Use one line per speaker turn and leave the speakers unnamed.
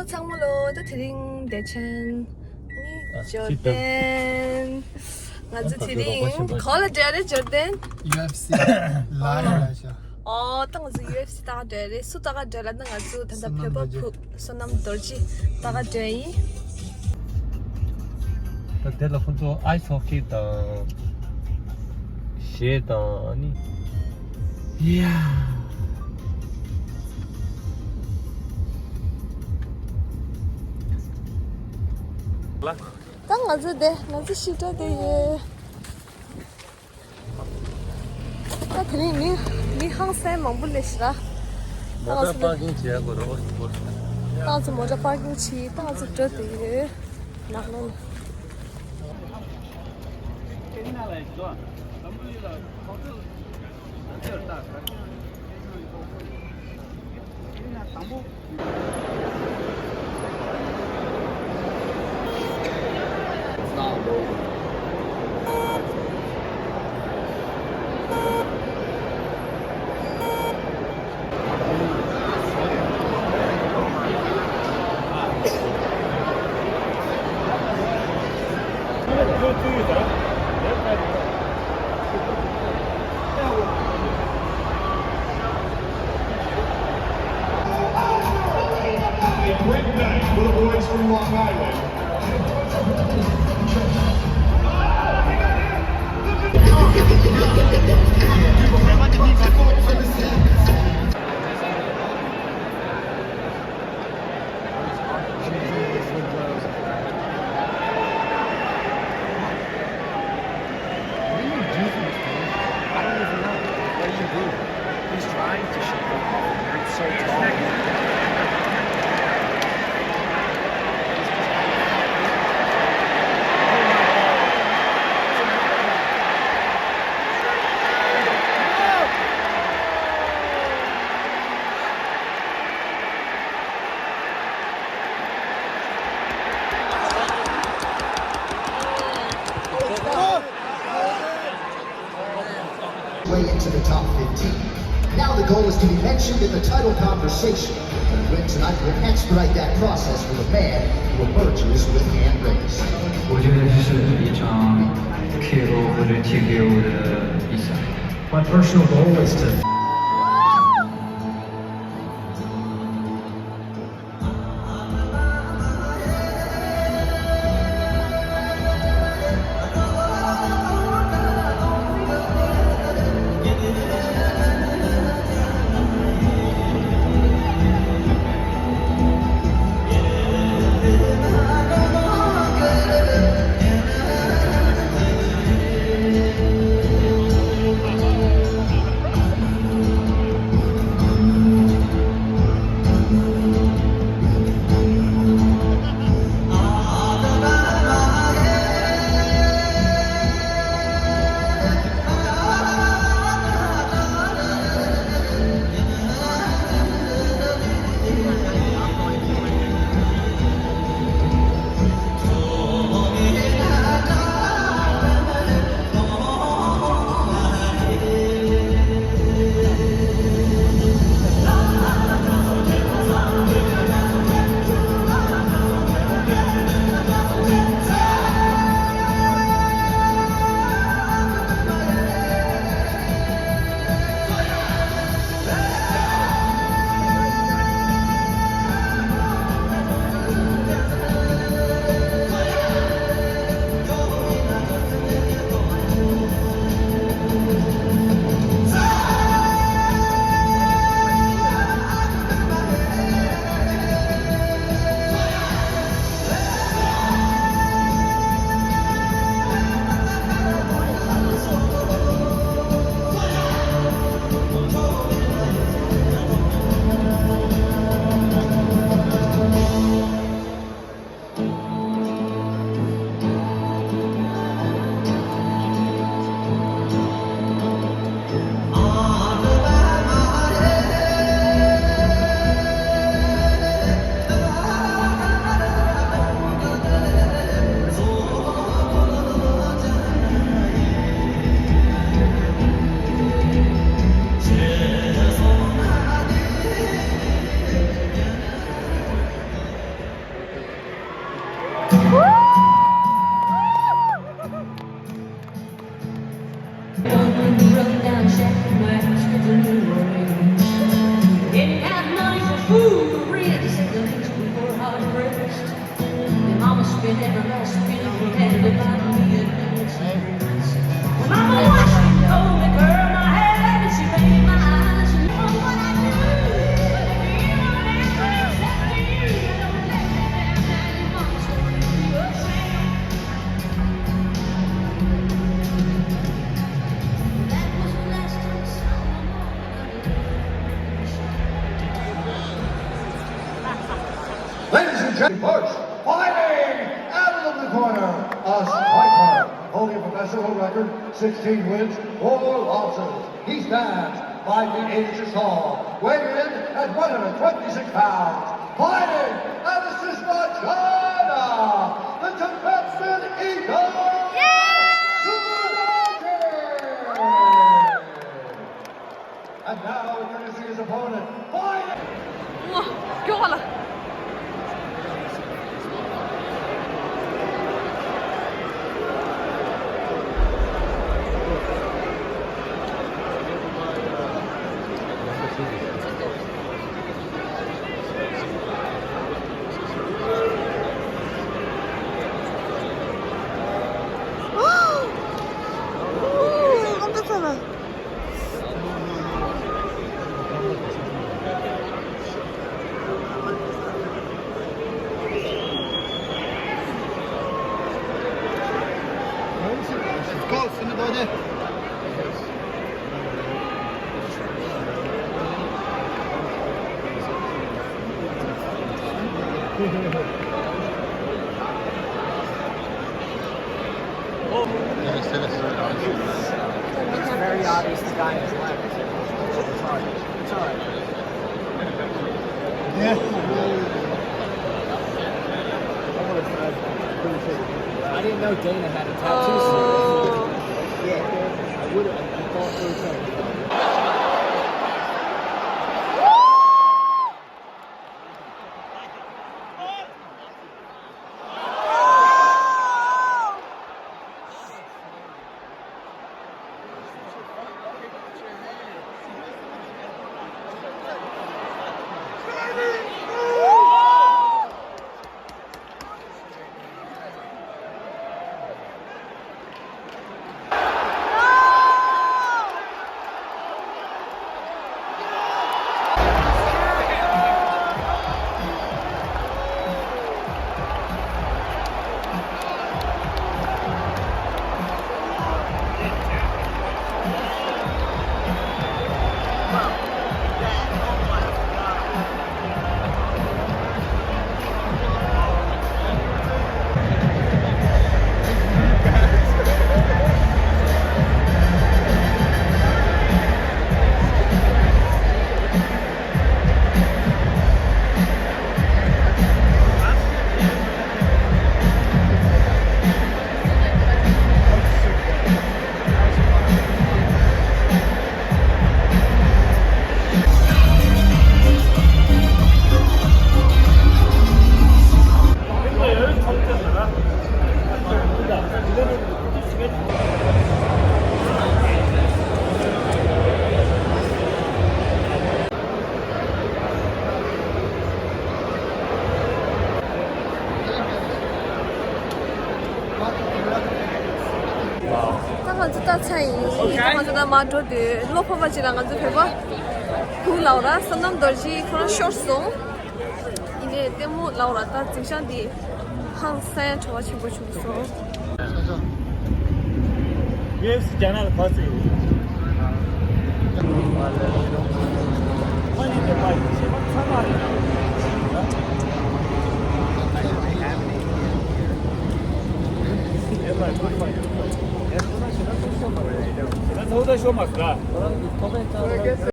창문으로 뜨트링 대천 조던 아주 트링 콜라제를 조던
UFC 라이라죠.
땅아주 UFC 따가돼 수다가 되라는 아주 단다 페퍼 소남 돌지 따가돼
Tela funzo ice hockey da she da ni. Yeah.
땅아주 돼 나주 시도 돼 나 트링 니 항상 망불레시라
Motor parking chiya karo.
땅아주 먼저 파킹 치 땅아주 저돼 나는
Great night for the boys from Long Island.
Way into the top 15. Now the goal is to be mentioned in the title conversation. And win tonight will expedite that process for the man who emerges with hand raised.
我觉得这是一场 KO 或者 TKO 的比赛。My personal goal is to
Ooh, red to say the least, we were hard pressed. And Mama spent every last penny we had to buy me a new dress. When Mama washed me, told me, girl, my hair, and she made my eyes. And you know what I do? But if you don't ever accept me, don't let me down. Now your mama's gonna do the same. That was the last time someone
Ladies and gentlemen, Bush fighting out of the corner, a striker, holding a professional record, 16 wins, 4 losses. He stands 5 feet 8 inches tall, weighing in at 126 pounds. Fighting out of Sisma, China, the Tibetan Eagle, Tsunade! And now introducing his opponent, fighting!
哇，给我了。 깜짝이야.
Go, send it over.
Very obvious the guy is left. It's hard. It's hard. I didn't know Dana had a tattoo. Yeah, I would have. I thought for a second.
마저데 로퍼바지랑 간주 배봐 굴라우라 선남 더지 그런 쇼송 이게 때문 라우라다 증상디 항상 저와 친구 중소
UFC channel first Show